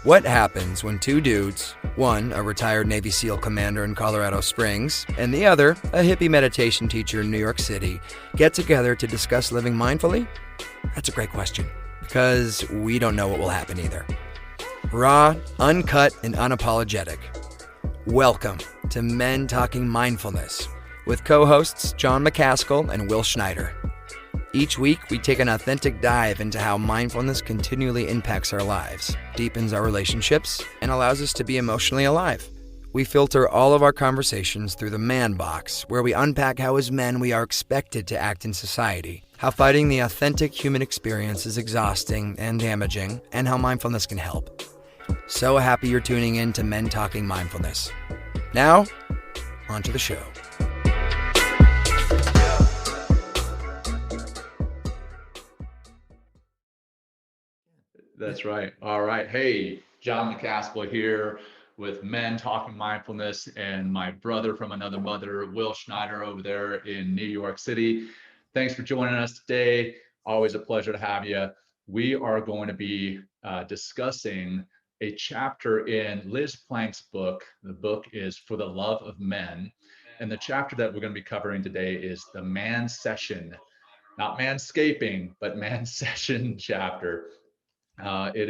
What happens when two dudes, one a retired Navy SEAL commander in Colorado Springs, and the other a hippie meditation teacher in New York City, get together to discuss living mindfully? That's a great question, because we don't know what will happen either. Raw, uncut, and unapologetic. Welcome to Men Talking Mindfulness with co-hosts John McCaskill and Will Schneider. Each week, we take an authentic dive into how mindfulness continually impacts our lives, deepens our relationships, and allows us to be emotionally alive. We filter all of our conversations through the man box, where we unpack how as men we are expected to act in society, how fighting the authentic human experience is exhausting and damaging, and how mindfulness can help. So happy you're tuning in to Men Talking Mindfulness. Now, on to the show. That's right. All right. Hey, John McCaskill here with Men Talking Mindfulness and my brother from another mother, Will Schneider, over there in New York City. Thanks for joining us today. Always a pleasure to have you. We are going to be discussing a chapter in Liz Plank's book. The book is For the Love of Men. And the chapter that we're going to be covering today is the Mancession, not manscaping, but Mancession chapter. It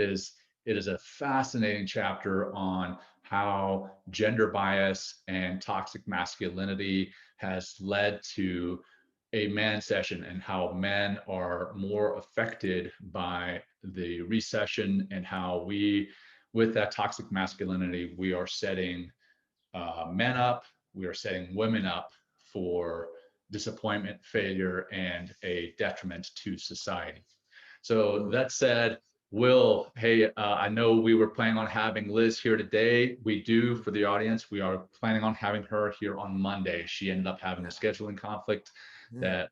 is a fascinating chapter on how gender bias and toxic masculinity has led to a mancession and how men are more affected by the recession, and how we, with that toxic masculinity, we are setting men up, we are setting women up for disappointment, failure, and a detriment to society. So that said, Will, hey, I know we were planning on having Liz here today. We do, for the audience, we are planning on having her here on Monday. She ended up having a scheduling conflict that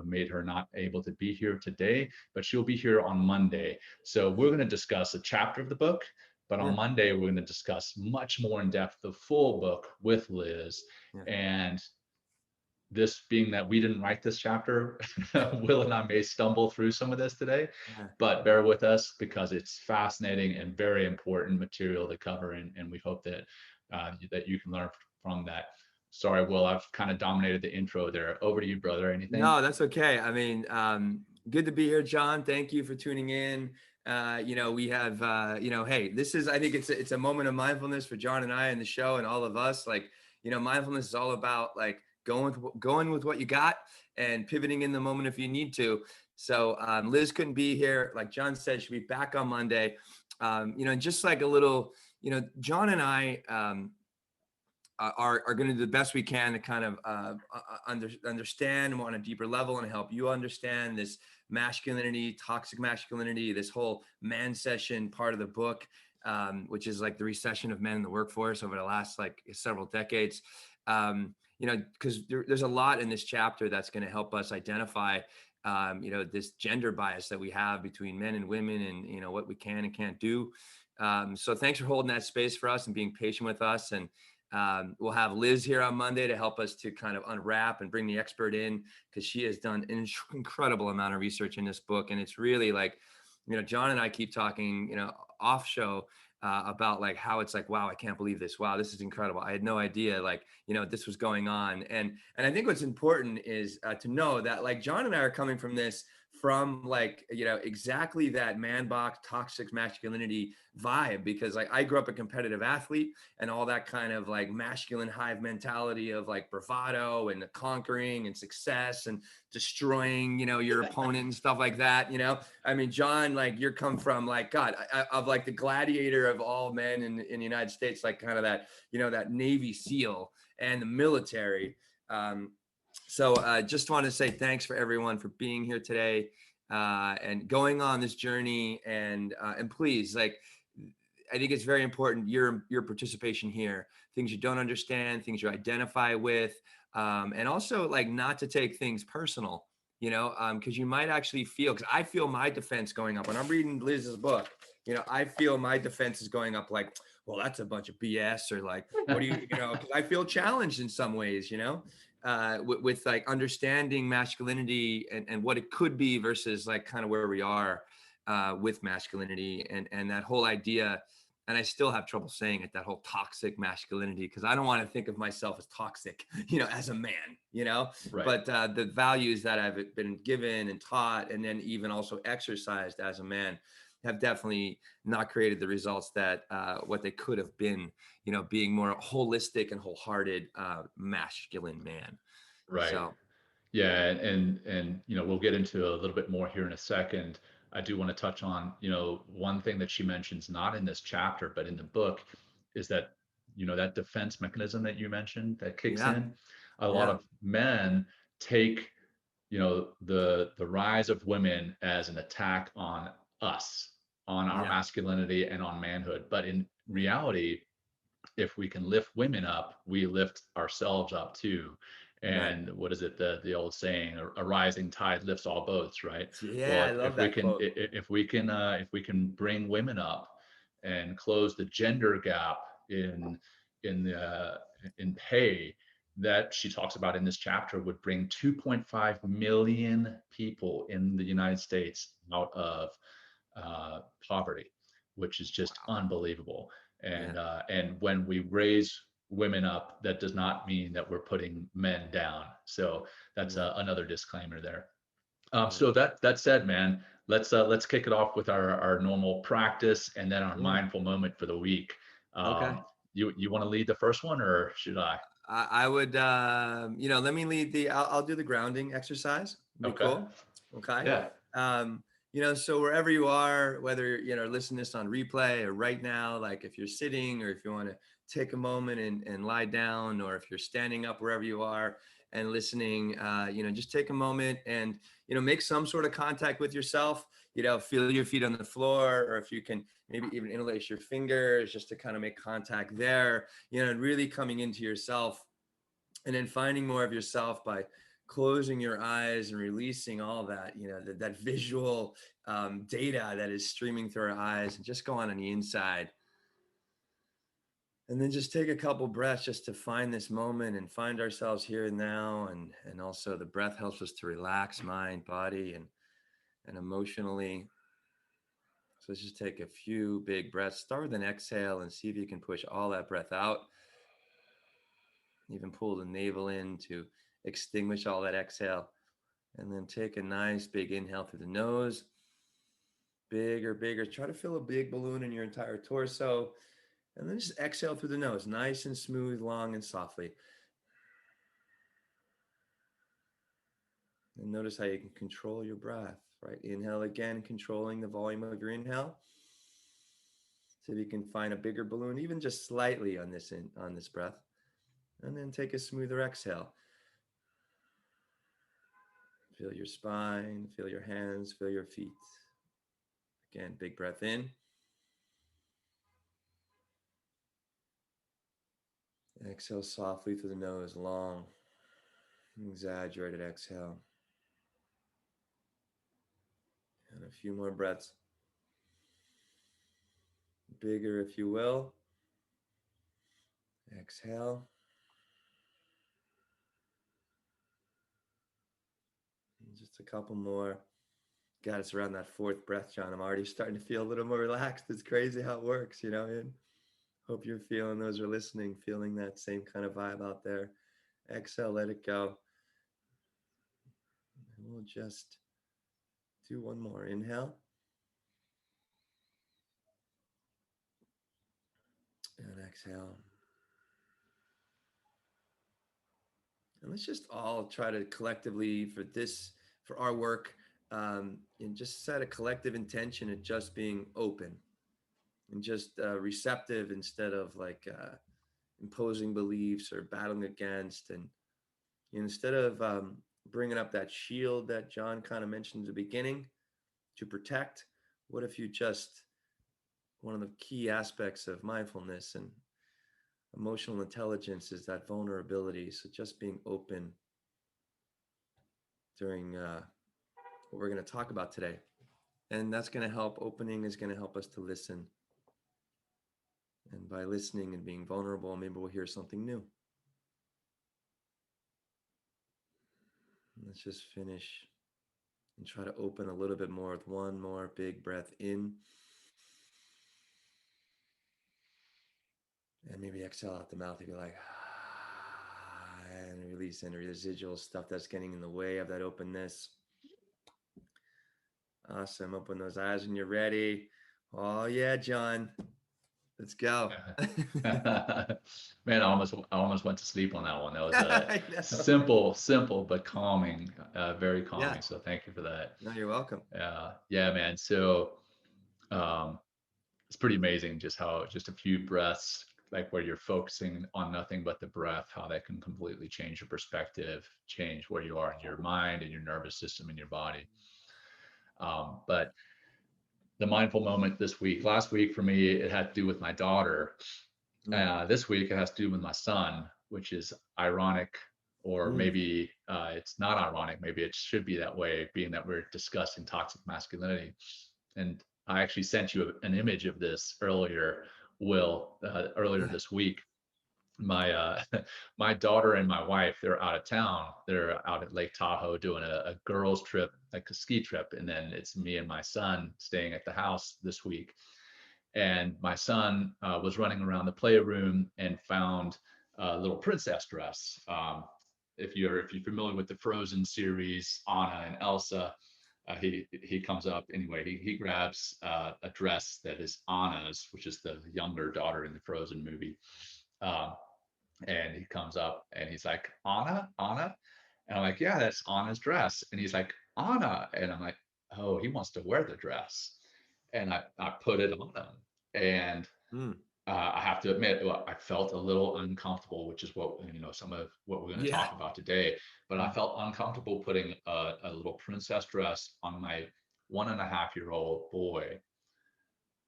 made her not able to be here today, but she'll be here on Monday. So we're going to discuss a chapter of the book, but on Monday, we're going to discuss much more in depth the full book with Liz. And this being that we didn't write this chapter, Will and I may stumble through some of this today, but bear with us because it's fascinating and very important material to cover, and we hope that that you can learn from that. Sorry, Will, I've kind of dominated the intro there. Over to you, brother. Anything? No, that's okay. I mean, good to be here, John. Thank you for tuning in. We have, hey, this is, I think it's a moment of mindfulness for John and I and the show and all of us. Like, mindfulness is all about like going with what you got and pivoting in the moment if you need to. So Liz couldn't be here. Like John said, she'll be back on Monday. And just like a little, John and I are going to do the best we can to kind of understand on a deeper level and help you understand this masculinity, toxic masculinity, this whole Mancession part of the book, which is like the recession of men in the workforce over the last like several decades. Because there's a lot in this chapter that's going to help us identify, this gender bias that we have between men and women, and, what we can and can't do. So thanks for holding that space for us and being patient with us. And we'll have Liz here on Monday to help us to kind of unwrap and bring the expert in, because she has done an incredible amount of research in this book. And it's really like, John and I keep talking, off show about like how it's like, wow, I can't believe this. Wow, this is incredible. I had no idea like, this was going on. And I think what's important is to know that like John and I are coming from this from like, exactly that man box toxic masculinity vibe, because like I grew up a competitive athlete and all that kind of like masculine hive mentality of like bravado and conquering and success and destroying, your opponent and stuff like that. I mean, John, like you're come from like, God, of like the gladiator of all men in the United States, like kind of that, that Navy SEAL and the military. So just want to say thanks for everyone for being here today and going on this journey. And please, like, I think it's very important your participation here, things you don't understand, things you identify with, and also like not to take things personal, because you might actually feel, because I feel my defense going up when I'm reading Liz's book. I feel my defense is going up like, well, that's a bunch of BS, or like, what do you, because I feel challenged in some ways, with like understanding masculinity and what it could be versus like kind of where we are with masculinity and that whole idea and I still have trouble saying it, that whole toxic masculinity, because I don't want to think of myself as toxic, as a man, Right. but the values that I've been given and taught, and then even also exercised as a man, have definitely not created the results that what they could have been, being more holistic and wholehearted masculine man. Right. So Yeah, and we'll get into a little bit more here in a second. I do want to touch on, one thing that she mentions, not in this chapter, but in the book, is that, that defense mechanism that you mentioned that kicks yeah, in. A lot yeah, of men take, the rise of women as an attack on us, on our yeah, masculinity and on manhood. But in reality, if we can lift women up, we lift ourselves up too. right. And what is it, the old saying, a rising tide lifts all boats, right? Yeah, Well, I love if we that can, quote. if we can bring women up and close the gender gap in the in pay that she talks about in this chapter, would bring 2.5 million people in the United States out of poverty, which is just Wow. unbelievable. Yeah. And when we raise women up, that does not mean that we're putting men down. So that's Yeah. another disclaimer there. Yeah. So that said, man, let's kick it off with our normal practice and then our Yeah. mindful moment for the week. Okay. You want to lead the first one, or should I? I would, let me lead I'll do the grounding exercise. Be Okay. cool. Okay. Yeah. So wherever you are, whether, listen to this on replay or right now, like if you're sitting, or if you want to take a moment and lie down, or if you're standing up, wherever you are and listening, just take a moment and, make some sort of contact with yourself, feel your feet on the floor, or if you can maybe even interlace your fingers just to kind of make contact there, and really coming into yourself, and then finding more of yourself by closing your eyes and releasing all that, that visual data that is streaming through our eyes, and just go on the inside. And then just take a couple breaths just to find this moment and find ourselves here and now. And also the breath helps us to relax mind, body, and emotionally. So let's just take a few big breaths. Start with an exhale and see if you can push all that breath out. Even pull the navel in to extinguish all that exhale. And then take a nice big inhale through the nose. Bigger, bigger. Try to fill a big balloon in your entire torso. And then just exhale through the nose, nice and smooth, long and softly. And notice how you can control your breath, right? Inhale again, controlling the volume of your inhale. So you can find a bigger balloon, even just slightly on this breath. And then take a smoother exhale. Feel your spine, feel your hands, feel your feet. Again, big breath in. Exhale softly through the nose, long, exaggerated exhale. And a few more breaths. Bigger, if you will. Exhale. And just a couple more. God, it's around that fourth breath, John. I'm already starting to feel a little more relaxed. It's crazy how it works, And hope you're feeling, those are listening, feeling that same kind of vibe out there. Exhale, let it go. And we'll just do one more. Inhale. And exhale. And let's just all try to collectively, for our work, and just set a collective intention of just being open and just receptive, instead of like imposing beliefs or battling against. And instead of bringing up that shield that John kind of mentioned at the beginning to protect, what if you just, one of the key aspects of mindfulness and emotional intelligence is that vulnerability. So just being open during what we're going to talk about today. And that's going to help. Opening is going to help us to listen. And by listening and being vulnerable, maybe we'll hear something new. Let's just finish and try to open a little bit more with one more big breath in. And maybe exhale out the mouth. You'd be like, ah, and release any residual stuff that's getting in the way of that openness. Awesome. Open those eyes when you're ready. Oh yeah, John. Let's go. Man, I almost went to sleep on that one. That was I know. simple but calming, very calming. Yeah. So thank you for that. No, you're welcome. Yeah, man. So um, it's pretty amazing just how just a few breaths, like where you're focusing on nothing but the breath, how that can completely change your perspective, change where you are in your mind and your nervous system and your body. But the mindful moment this week, last week for me, it had to do with my daughter. This week it has to do with my son, which is ironic, or maybe it's not ironic. Maybe it should be that way, being that we're discussing toxic masculinity. And I actually sent you an image of this earlier, Will, earlier this week. My my daughter and my wife, they're out of town. They're out at Lake Tahoe doing a girls trip, like a ski trip, and then it's me and my son staying at the house this week. And my son was running around the playroom and found a little princess dress. If you're familiar with the Frozen series, Anna and Elsa, he comes up anyway. He grabs a dress that is Anna's, which is the younger daughter in the Frozen movie. And he comes up and he's like, Anna, Anna. And I'm like, yeah, that's Anna's dress. And he's like, Anna. And I'm like, oh, he wants to wear the dress. And I put it on him. And I have to admit, well, I felt a little uncomfortable, which is what, some of what we're going to talk about today. But I felt uncomfortable putting a little princess dress on my 1.5-year-old boy.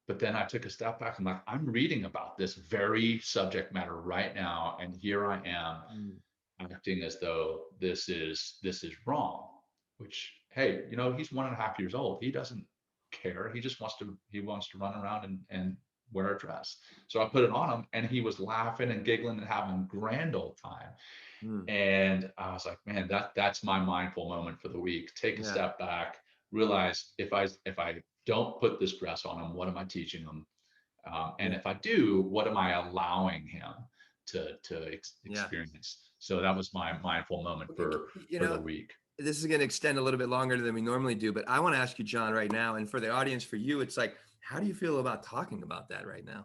But then I took a step back. I'm like, I'm reading about this very subject matter right now, and here I am acting as though this is wrong. Which, hey, he's 1.5 years old. He doesn't care. He just wants to run around and wear a dress. So I put it on him, and he was laughing and giggling and having a grand old time. And I was like, man, that's my mindful moment for the week. Take a step back, realize if I don't put this dress on him, what am I teaching him? And if I do, what am I allowing him to experience? So that was my mindful moment for the week. This is going to extend a little bit longer than we normally do, but I want to ask you, John, right now, and for the audience, for you, it's like, how do you feel about talking about that right now?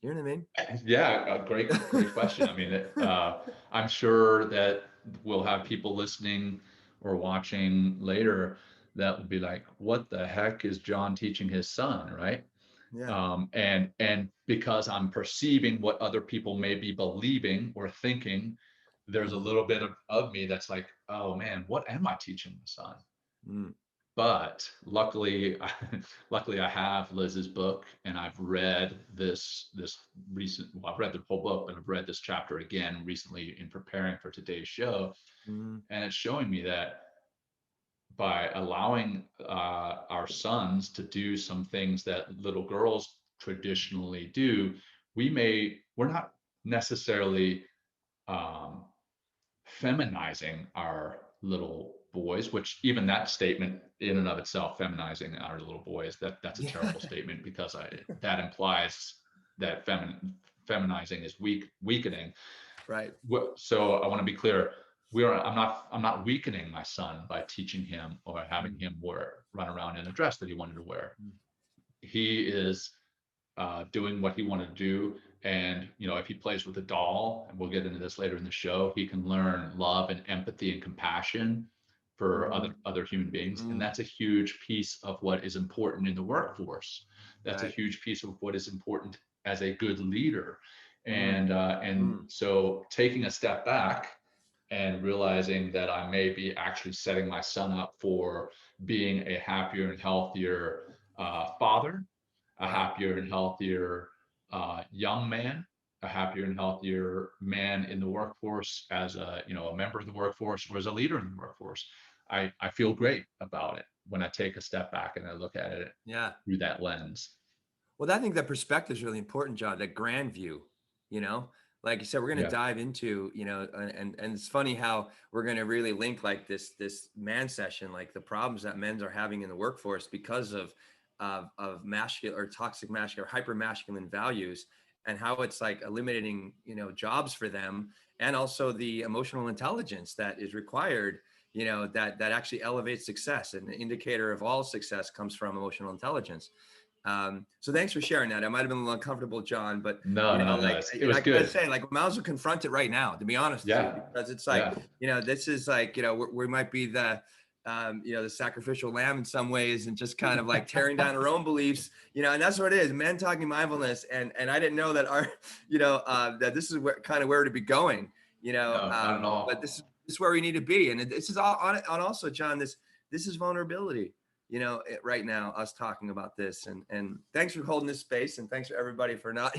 You know what I mean? Yeah, great question. I mean, I'm sure that we'll have people listening or watching later that would be like, what the heck is John teaching his son, right? Yeah. And because I'm perceiving what other people may be believing or thinking, there's a little bit of me that's like, oh man, what am I teaching my son? But luckily I have Liz's book, and I've read this recent, well, I've read the whole book, but I've read this chapter again recently in preparing for today's show. And it's showing me that by allowing our sons to do some things that little girls traditionally do, we're not necessarily feminizing our little boys, which even that statement in and of itself, feminizing our little boys, that's a terrible statement, because that implies that feminizing is weakening. Right. So I want to be clear. I'm not weakening my son by teaching him or having him run around in a dress that he wanted to wear. He is doing what he wanted to do. And, if he plays with a doll, and we'll get into this later in the show, he can learn love and empathy and compassion for other human beings. And that's a huge piece of what is important in the workforce. That's a huge piece of what is important as a good leader. And so taking a step back and realizing that I may be actually setting my son up for being a happier and healthier father, a happier and healthier young man, a happier and healthier man in the workforce, as a member of the workforce, or as a leader in the workforce. I feel great about it when I take a step back and I look at it through that lens. Well, I think that perspective is really important, John, that grand view, like you said, we're going to dive into, and it's funny how we're going to really link like this Mancession, like the problems that men are having in the workforce because of masculine or toxic masculine or hyper masculine values. and how it's like eliminating, jobs for them, and also the emotional intelligence that is required, that actually elevates success. And the indicator of all success comes from emotional intelligence. So thanks for sharing that. I might've been a little uncomfortable, John, but No, it was I gotta good. say, like, we might as well confront it right now, to be honest with you, because it's like, this is like, we might be the, the sacrificial lamb in some ways, and just kind of like tearing down our own beliefs, and that's what it is, men talking mindfulness. And I didn't know that our, that this is where to be going, No, not at all. but this is where we need to be. And this is all on also, John, this is vulnerability, right now, us talking about this. And thanks for holding this space, and thanks for everybody for not,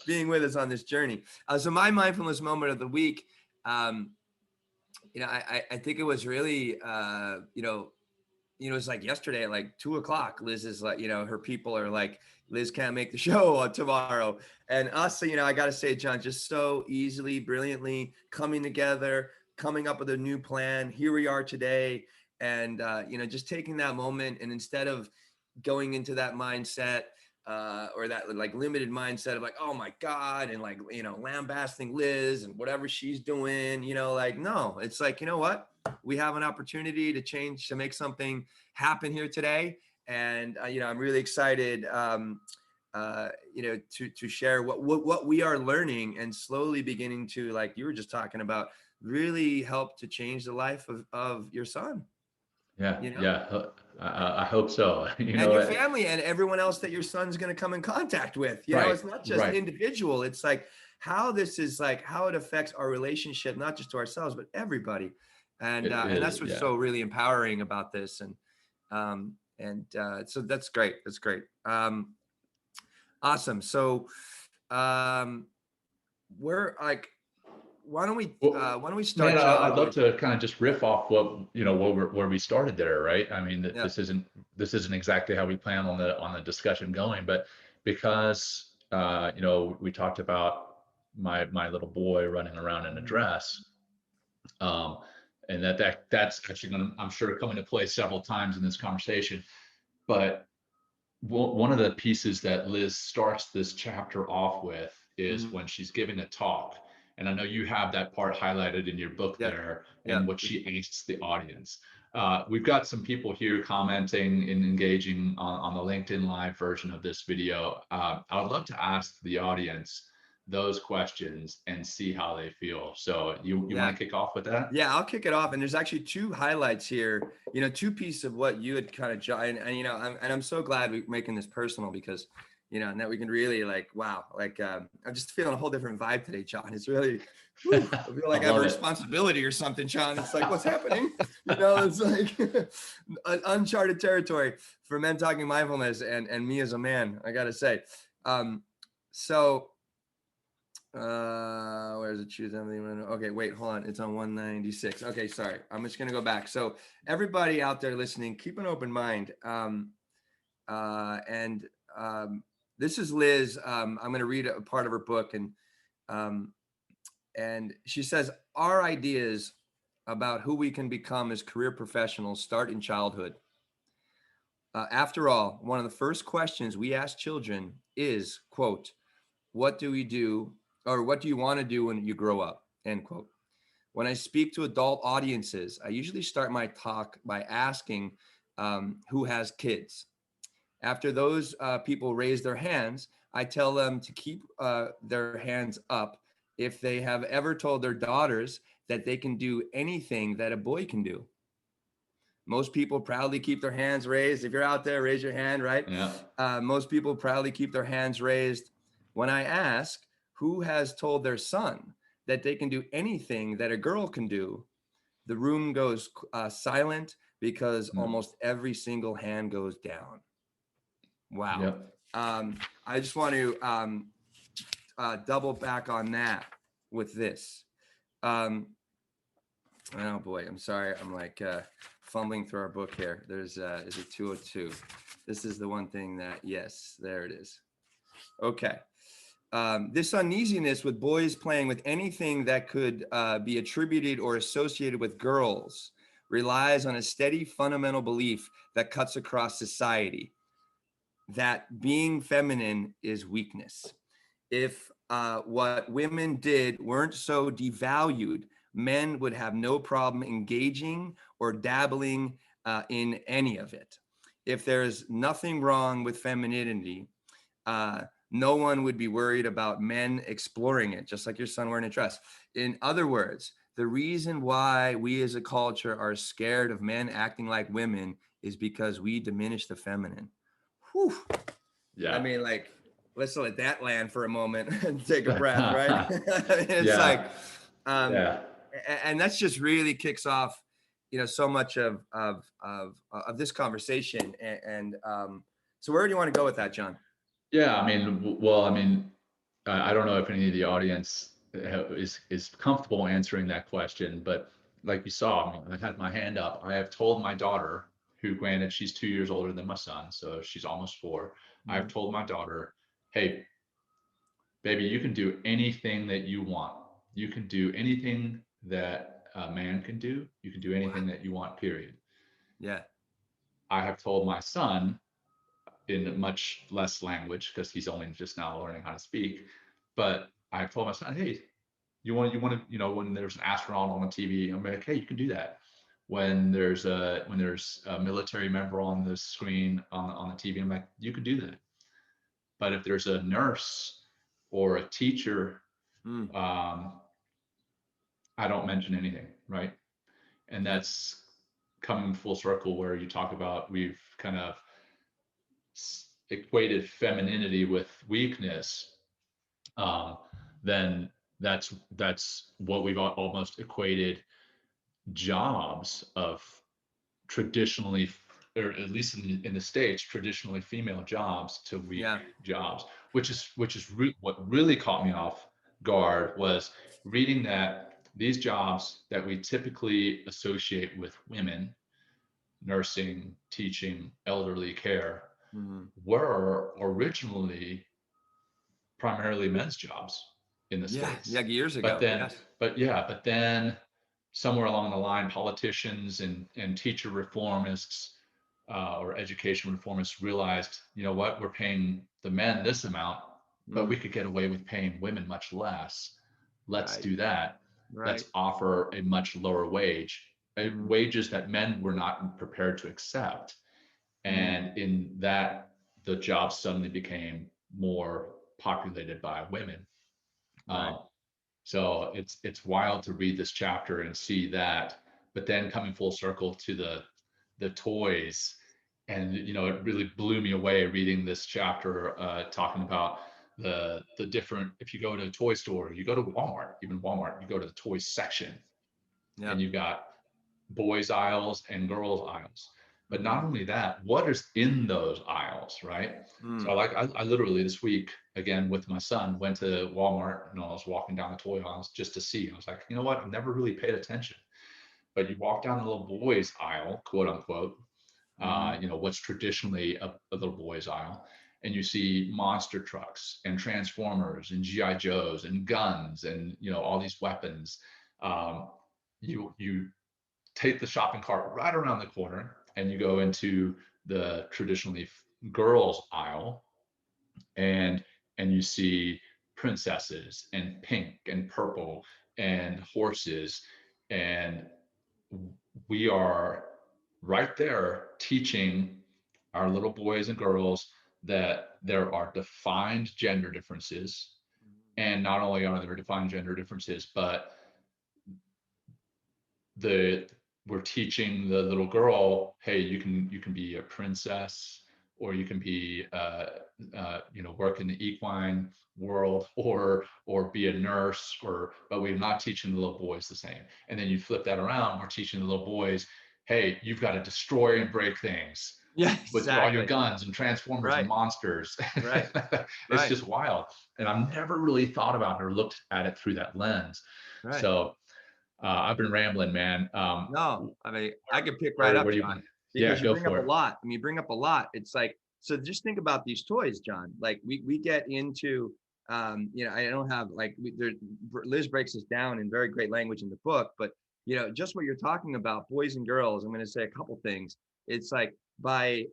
being with us on this journey. So my mindfulness moment of the week, I think it was really, it's like yesterday at like 2:00, Liz is like, her people are like, Liz can't make the show tomorrow. And us, I got to say, John, just so easily, brilliantly coming together, coming up with a new plan. Here we are today. And, just taking that moment, and instead of going into that mindset, or that like limited mindset of like, oh my God, and like, lambasting Liz and whatever she's doing, like, no, it's like, what? We have an opportunity to change, to make something happen here today. And, I'm really excited, to share what we are learning, and slowly beginning to, like you were just talking about, really help to change the life of your son. I hope so. And your family, and everyone else that your son's going to come in contact with. It's not just individual. It's like how this is like how it affects our relationship, not just to ourselves, but everybody. And that's what's so really empowering about this. And so that's great. That's great. Awesome. So we're like, why don't we start? Man, I'd love to kind of just riff off what where we started there, right? I mean, this isn't exactly how we plan on the discussion going, but because we talked about my little boy running around in a dress, and that's actually going to, I'm sure, come into play several times in this conversation. But one of the pieces that Liz starts this chapter off with is when she's giving a talk. And I know you have that part highlighted in your book there, and what she asks the audience. We've got some people here commenting and engaging on the LinkedIn Live version of this video. I would love to ask the audience those questions and see how they feel. So you want to kick off with that? Yeah, I'll kick it off. And there's actually two highlights here, two pieces of what you had kind of, and I'm so glad we're making this personal, because and that we can really like, wow, like I'm just feeling a whole different vibe today, John. It's really, I feel like I have a responsibility or something, John. It's like, what's happening? It's like uncharted territory for men talking mindfulness, and me as a man, I got to say. Where's it? Choose everything. Okay, wait, hold on. It's on 196. Okay, sorry. I'm just going to go back. So everybody out there listening, keep an open mind. This is Liz. I'm going to read a part of her book, and she says, our ideas about who we can become as career professionals start in childhood. After all, one of the first questions we ask children is, quote, what do we do, or what do you want to do when you grow up, end quote. When I speak to adult audiences, I usually start my talk by asking who has kids. After those people raise their hands, I tell them to keep their hands up if they have ever told their daughters that they can do anything that a boy can do. Most people proudly keep their hands raised. If you're out there, raise your hand, right? Yeah. Most people proudly keep their hands raised. When I ask who has told their son that they can do anything that a girl can do, the room goes silent, because almost every single hand goes down. Wow. Yep. I just want to double back on that with this. Oh boy, I'm sorry. I'm like fumbling through our book here. There's, is it 202? This is the one thing that, yes, there it is. Okay. This uneasiness with boys playing with anything that could be attributed or associated with girls relies on a steady fundamental belief that cuts across society. that being feminine is weakness. If what women did weren't so devalued, men would have no problem engaging or dabbling in any of it. If there's nothing wrong with femininity, no one would be worried about men exploring it, just like your son wearing a dress. In other words, the reason why we as a culture are scared of men acting like women is because we diminish the feminine. Whew. Yeah. I mean, like, let's let that land for a moment and take a breath, right? It's Yeah. like, Yeah. and that's just really kicks off, so much of this conversation. And so where do you want to go with that, John? Yeah, I mean, well, I mean, I don't know if any of the audience is comfortable answering that question, but like you saw, I mean, I had my hand up. I have told my daughter, who granted she's 2 years older than my son, so she's almost 4. I've told my daughter, hey, baby, you can do anything that you want. You can do anything that a man can do. You can do anything that you want, period. Yeah. I have told my son, in much less language because he's only just now learning how to speak. But I told my son, hey, you want to, when there's an astronaut on the TV, I'm like, hey, you can do that. When there's a military member on the screen on the TV, I'm like, you can do that. But if there's a nurse or a teacher, I don't mention anything, right? And that's coming full circle where you talk about we've kind of equated femininity with weakness, then that's what we've almost equated jobs of traditionally, or at least in the States, traditionally female jobs to weak jobs, which is what really caught me off guard was reading that these jobs that we typically associate with women, nursing, teaching, elderly care, were originally primarily men's jobs in the States. Yeah, years ago. But then somewhere along the line, politicians and teacher reformists or education reformists realized, you know what, we're paying the men this amount, but we could get away with paying women much less. Let's do that. Let's offer a much lower wage, wages that men were not prepared to accept. And in that, the jobs suddenly became more populated by women. So it's wild to read this chapter and see that, but then coming full circle to the toys, and it really blew me away reading this chapter talking about the different. If you go to a toy store, you go to Walmart, even Walmart, you go to the toy section, and you've got boys aisles and girls aisles. But not only that, what is in those aisles, right? So I literally this week, again, with my son, went to Walmart and I was walking down the toy aisles just to see. I was like, you know what? I've never really paid attention. But you walk down the little boys aisle, quote unquote, what's traditionally a little boys aisle, and you see monster trucks and Transformers and GI Joes and guns and all these weapons. You take the shopping cart right around the corner and you go into the traditionally girls aisle, and you see princesses and pink and purple and horses, and we are right there teaching our little boys and girls that there are defined gender differences. And not only are there defined gender differences, but we're teaching the little girl, hey, you can be a princess, or you can be work in the equine world, or be a nurse, but we're not teaching the little boys the same. And then you flip that around, we're teaching the little boys, hey, you've got to destroy and break things. With all your guns and Transformers and monsters. It's just wild. And I've never really thought about it or looked at it through that lens. So I've been rambling, man. No, I mean, I could pick right up, John, because you bring up a lot. I mean, you bring up a lot. It's like, so just think about these toys, John. Like we get into, I don't have Liz breaks this down in very great language in the book, but just what you're talking about, boys and girls, I'm going to say a couple things. It's like by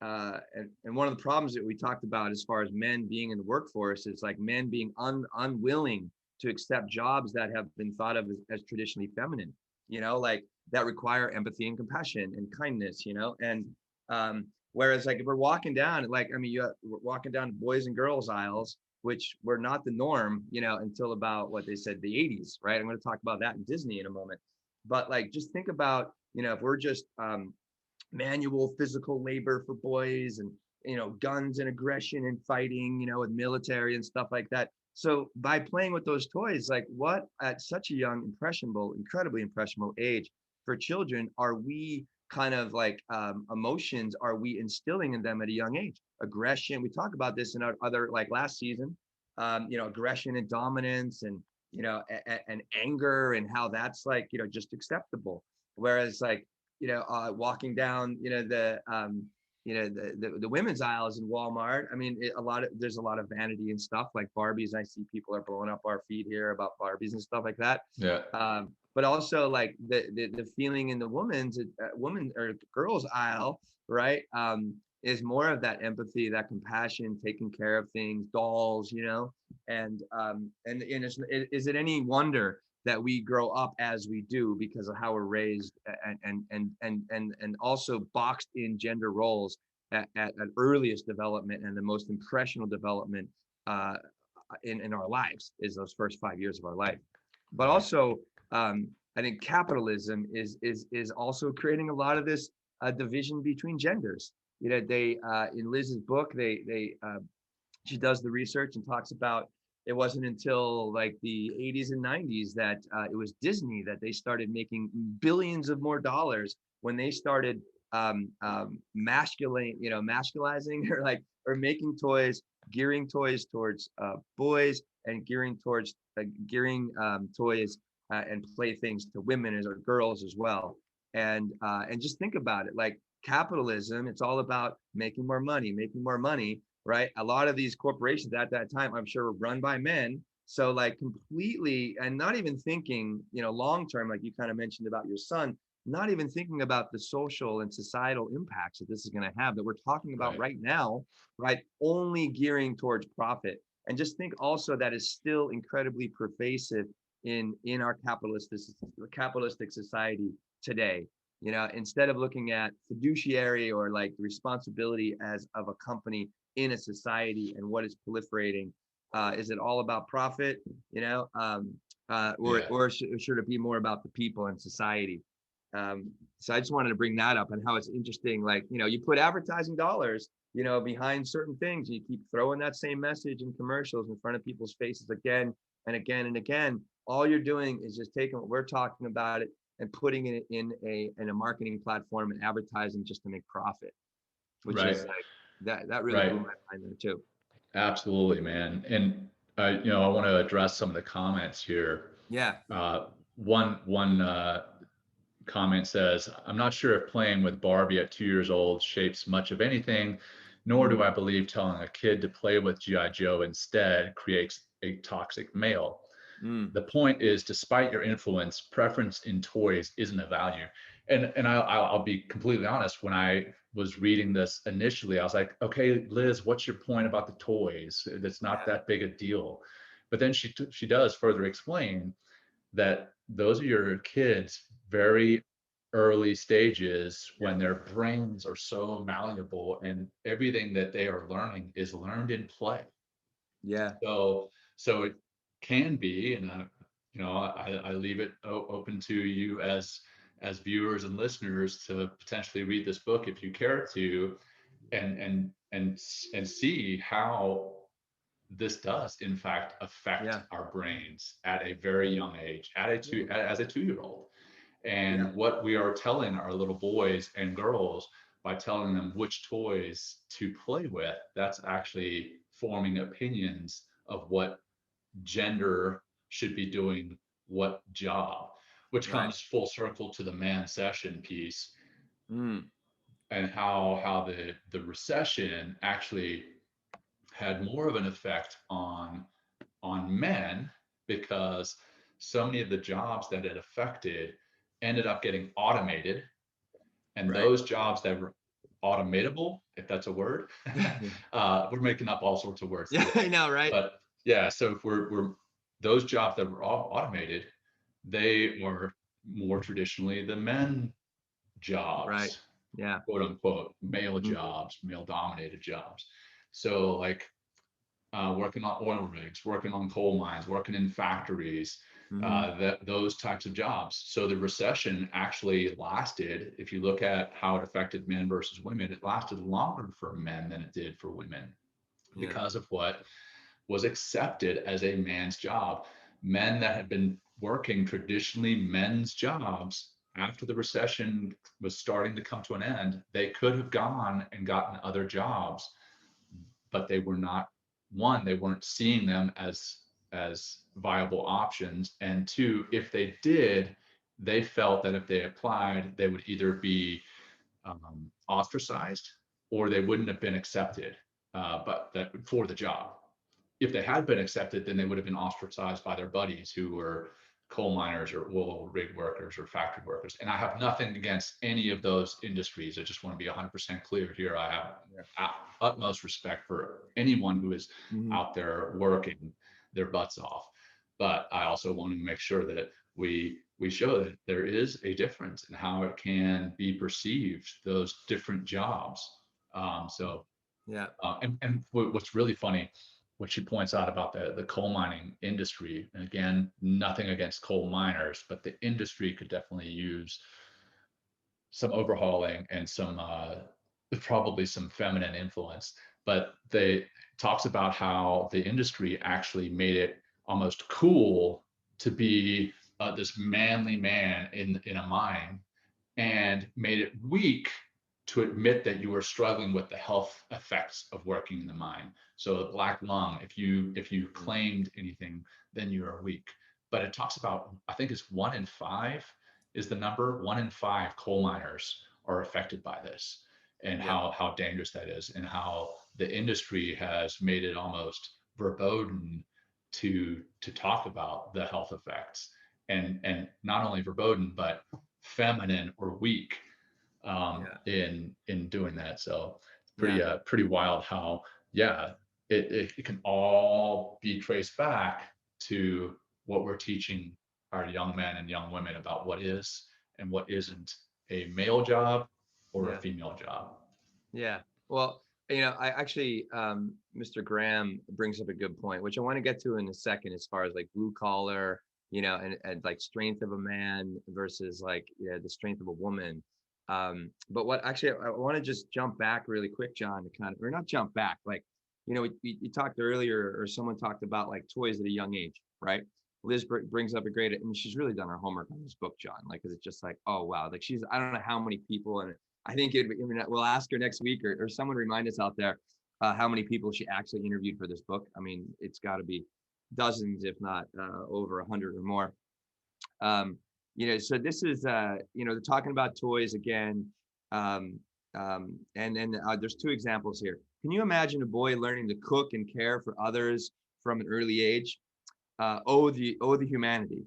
and one of the problems that we talked about as far as men being in the workforce is like men being unwilling to accept jobs that have been thought of as traditionally feminine, like that require empathy and compassion and kindness, and whereas like if we're walking down, like, I mean, we're walking down boys and girls aisles, which were not the norm, until about what they said, the 80s, right? I'm going to talk about that in Disney in a moment. But like, just think about, if we're just manual physical labor for boys and, guns and aggression and fighting, with military and stuff like that. So by playing with those toys, like what at such a young, incredibly impressionable age for children, are we kind of like emotions are we instilling in them at a young age? Aggression, we talk about this in our other, like last season, aggression and dominance and, and anger and how that's like, just acceptable. Whereas like, walking down, the women's aisles in Walmart. I mean, there's a lot of vanity and stuff like Barbies. I see people are blowing up our feed here about Barbies and stuff like that. Yeah. But also like the feeling in the woman or girls aisle, right? Is more of that empathy, that compassion, taking care of things, dolls, and is it any wonder that we grow up as we do because of how we're raised and also boxed in gender roles at an earliest development and the most impressional development in our lives is those first 5 years of our life. But also, I think capitalism is also creating a lot of this division between genders. They in Liz's book, she does the research and talks about it wasn't until like the 80s and 90s that it was Disney that they started making billions of more dollars when they started masculizing or making toys, gearing toys towards boys and gearing toys and playthings to women or girls as well. And just think about it, like capitalism, it's all about making more money, right? A lot of these corporations at that time, I'm sure, were run by men. So like completely, and not even thinking, long term, like you kind of mentioned about your son, not even thinking about the social and societal impacts that this is going to have that we're talking about right now, right? Only gearing towards profit. And just think also that is still incredibly pervasive in our capitalistic society today. Instead of looking at fiduciary or like the responsibility as of a company in a society and what is proliferating, is it all about profit, or should it be more about the people and society? So I just wanted to bring that up and how it's interesting. Like, you put advertising dollars, behind certain things, and you keep throwing that same message in commercials in front of people's faces again and again and again. All you're doing is just taking what we're talking about it and putting it in a marketing platform and advertising just to make profit, which is like that really blew my mind there too. Absolutely, man. And I want to address some of the comments here. Yeah. One comment says, "I'm not sure if playing with Barbie at 2 years old shapes much of anything, nor do I believe telling a kid to play with G.I. Joe instead creates a toxic male. The point is, despite your influence, preference in toys isn't a value." And I'll be completely honest. When I was reading this initially, I was like, okay, Liz, what's your point about the toys? It's not that big a deal. But then she does further explain that those are your kids' very early stages when their brains are so malleable and everything that they are learning is learned in play. Yeah. So it can be, and I leave it open to you as viewers and listeners to potentially read this book if you care to, and see how this does in fact affect our brains at a very young age, as a 2-year-old, and what we are telling our little boys and girls by telling them which toys to play with, that's actually forming opinions of what gender should be doing what job, which comes full circle to the Mancession piece, and how the recession actually had more of an effect on men, because so many of the jobs that it affected ended up getting automated, and those jobs that were automatable, if that's a word. We're making up all sorts of words Yeah, today. I know, right? But yeah, so if we're those jobs that were all automated, they were more traditionally the men Right. jobs, Yeah. quote unquote, male Mhm. jobs, male dominated jobs. So like working on oil rigs, working on coal mines, working in factories, Mhm. those types of jobs. So the recession actually lasted, if you look at how it affected men versus women, it lasted longer for men than it did for women Yeah. because of what was accepted as a man's job. Men that had been working traditionally men's jobs, after the recession was starting to come to an end, they could have gone and gotten other jobs, but they were not, one, they weren't seeing them as viable options, and two, if they did, they felt that if they applied, they would either be ostracized or they wouldn't have been accepted, but that for the job. If they had been accepted, then they would have been ostracized by their buddies who were coal miners or oil rig workers or factory workers. And I have nothing against any of those industries. I just want to be 100% clear here. I have utmost respect for anyone who is Mhm. out there working their butts off. But I also want to make sure that we show that there is a difference in how it can be perceived, those different jobs. So Yeah. and what's really funny, what she points out about the coal mining industry, and again, nothing against coal miners, but the industry could definitely use some overhauling and some probably some feminine influence. But they talks about how the industry actually made it almost cool to be this manly man in a mine, and made it weak to admit that you were struggling with the health effects of working in the mine. So a black lung, if you claimed anything, then you are weak. But it talks about, I think it's 1 in 5 is the number. 1 in 5 coal miners are affected by this, and Yeah. how dangerous that is, and how the industry has made it almost verboten to talk about the health effects, and not only verboten but feminine or weak Yeah. in doing that. So it's Yeah. pretty wild how, yeah, it can all be traced back to what we're teaching our young men and young women about what is and what isn't a male job or a Yeah. female job. Yeah. Well, I actually, Mr. Graham brings up a good point, which I want to get to in a second, as far as like blue collar, and like strength of a man versus like, the strength of a woman. But what actually, I want to just jump back really quick, John, to kind of, or not jump back, like, you talked earlier, or someone talked about like toys at a young age, right? Liz brings up a great, and she's really done her homework on this book, John, like, cause it's just like, oh, wow. Like I don't know how many people, and I think we'll ask her next week, or someone remind us out there how many people she actually interviewed for this book. I mean, it's got to be dozens, if not over 100 or more. So this is, they're talking about toys again. Um, and then there's two examples here. Can you imagine a boy learning to cook and care for others from an early age? The humanity.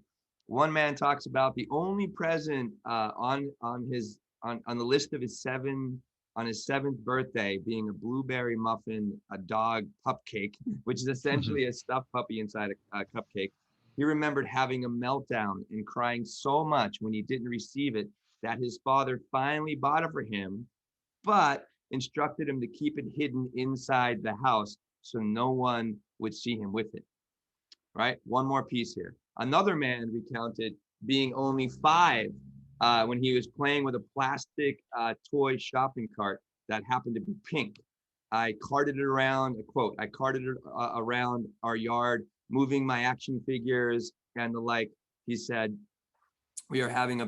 One man talks about the only present on the list of his seventh birthday being a blueberry muffin, a dog cupcake, which is essentially a stuffed puppy inside a cupcake. He remembered having a meltdown and crying so much when he didn't receive it that his father finally bought it for him, but instructed him to keep it hidden inside the house so no one would see him with it. Right? One more piece here. Another man recounted being only 5 when he was playing with a plastic toy shopping cart that happened to be pink. I carted it around, a quote, I carted it around our yard, moving my action figures and the like. He said, we were having a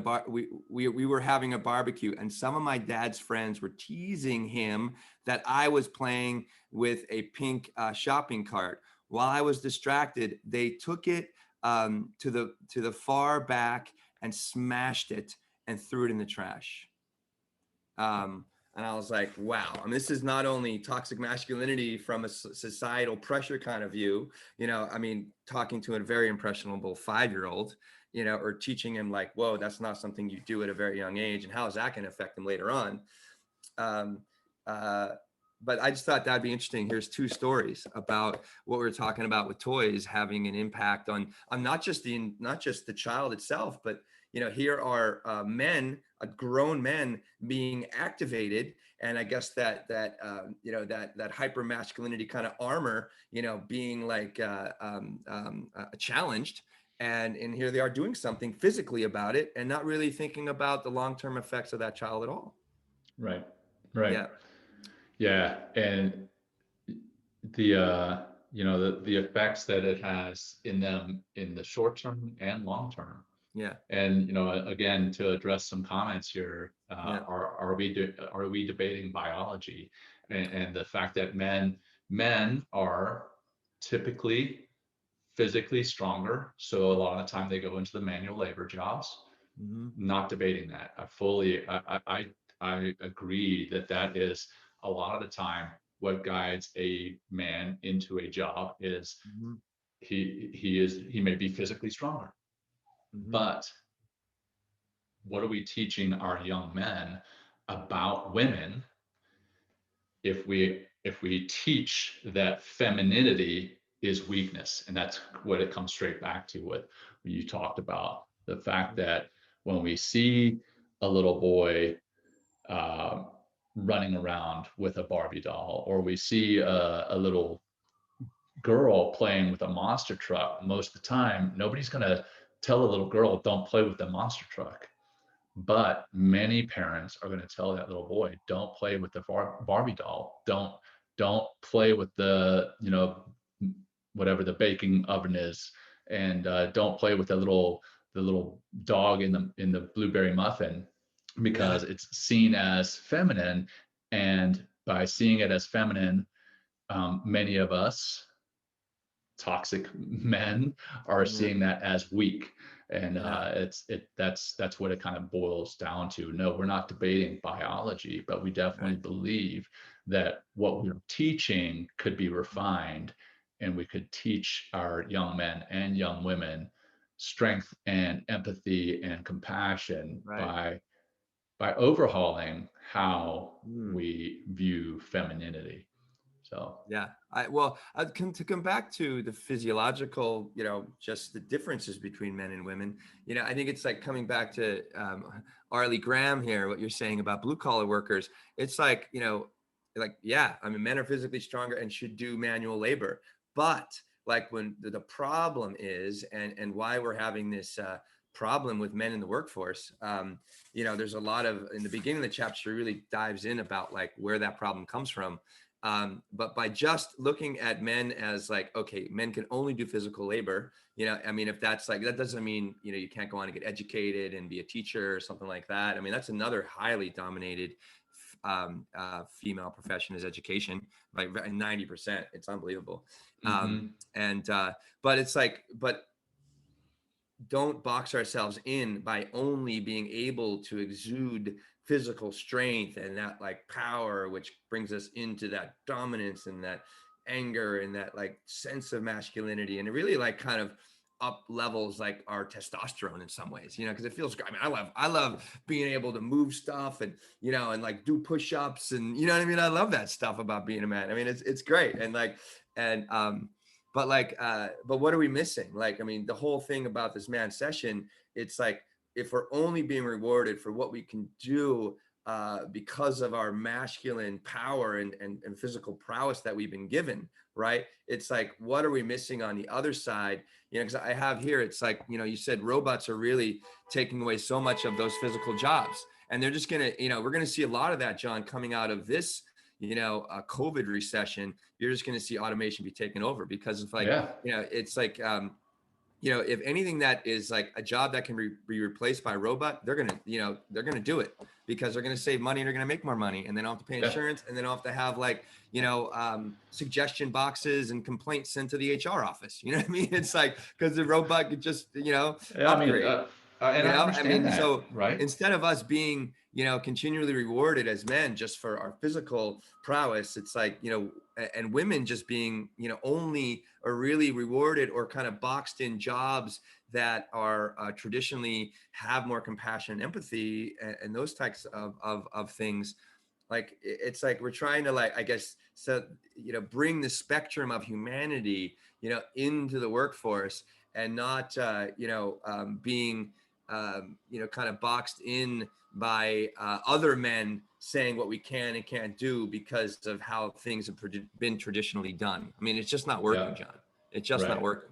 barbecue, and some of my dad's friends were teasing him that I was playing with a pink shopping cart. While I was distracted, they took it to the far back and smashed it and threw it in the trash. And I was like, wow. I mean, this is not only toxic masculinity from a societal pressure kind of view, I mean, talking to a very impressionable 5-year-old, or teaching him like, whoa, that's not something you do at a very young age. And how is that going to affect him later on? but I just thought that'd be interesting. Here's two stories about what we were talking about with toys having an impact on not just the child itself, but here are grown men being activated, and I guess that hyper masculinity kind of armor, being like challenged, and here they are doing something physically about it, and not really thinking about the long-term effects of that child at all. Right. Yeah. Yeah. And the the effects that it has in them in the short term and long term. Yeah. And again, to address some comments here, Yeah. are we debating biology and the fact that men are typically physically stronger, so a lot of the time they go into the manual labor jobs. Mm-hmm. Not debating that. I agree that is a lot of the time what guides a man into a job is Mm-hmm. he may be physically stronger. Mm-hmm. But what are we teaching our young men about women if we teach that femininity is weakness? And that's what it comes straight back to what you talked about, the fact that when we see a little boy running around with a Barbie doll, or we see a little girl playing with a monster truck, most of the time nobody's going to tell a little girl, don't play with the monster truck. But many parents are going to tell that little boy, don't play with the Barbie doll, don't play with the whatever the baking oven is, and don't play with the little dog in the blueberry muffin, because it's seen as feminine. And by seeing it as feminine, many of us toxic men are seeing that as weak. And that's what it kind of boils down to. No, we're not debating biology, but we definitely believe that what we're teaching could be refined, and we could teach our young men and young women strength and empathy and compassion by overhauling how we view femininity. So yeah, to come back to the physiological, just the differences between men and women. I think it's like coming back to Arlie Graham here, what you're saying about blue collar workers. It's like, men are physically stronger and should do manual labor, but like when the problem is, and why we're having this problem with men in the workforce, there's a lot of, in the beginning of the chapter, really dives in about like where that problem comes from. But by just looking at men as like, okay, men can only do physical labor, if that's like, that doesn't mean, you can't go on and get educated and be a teacher or something like that. That's another highly dominated female profession is education, like 90%. It's unbelievable. But it's like, don't box ourselves in by only being able to exude physical strength and that like power, which brings us into that dominance and that anger and that like sense of masculinity. And it really like kind of up levels like our testosterone in some ways, because it feels great. I love being able to move stuff and, and like do push-ups and, I love that stuff about being a man. It's great. And like, but what are we missing? Like, the whole thing about this Mancession, it's like, if we're only being rewarded for what we can do because of our masculine power and physical prowess that we've been given, right? It's like, what are we missing on the other side? Because I have here, it's like, you said robots are really taking away so much of those physical jobs. And they're just going to, we're going to see a lot of that, John, coming out of this COVID recession. You're just going to see automation be taken over because of like, it's like, if anything that is like a job that can be replaced by a robot, they're going to do it because they're going to save money and they're going to make more money, and they don't have to pay insurance, and they don't have to have like, suggestion boxes and complaints sent to the HR office. You know what I mean? It's like, because the robot could just, upgrade. And I understand that, so right? Instead of us being, continually rewarded as men just for our physical prowess, it's like, and women just being, only or really rewarded or kind of boxed in jobs that are traditionally have more compassion and empathy and those types of things. Like it's like we're trying to, like, I guess, so, bring the spectrum of humanity, into the workforce, and not being kind of boxed in by other men saying what we can and can't do because of how things have been traditionally done. I mean, it's just not working, Yeah. John. It's just not Right. working.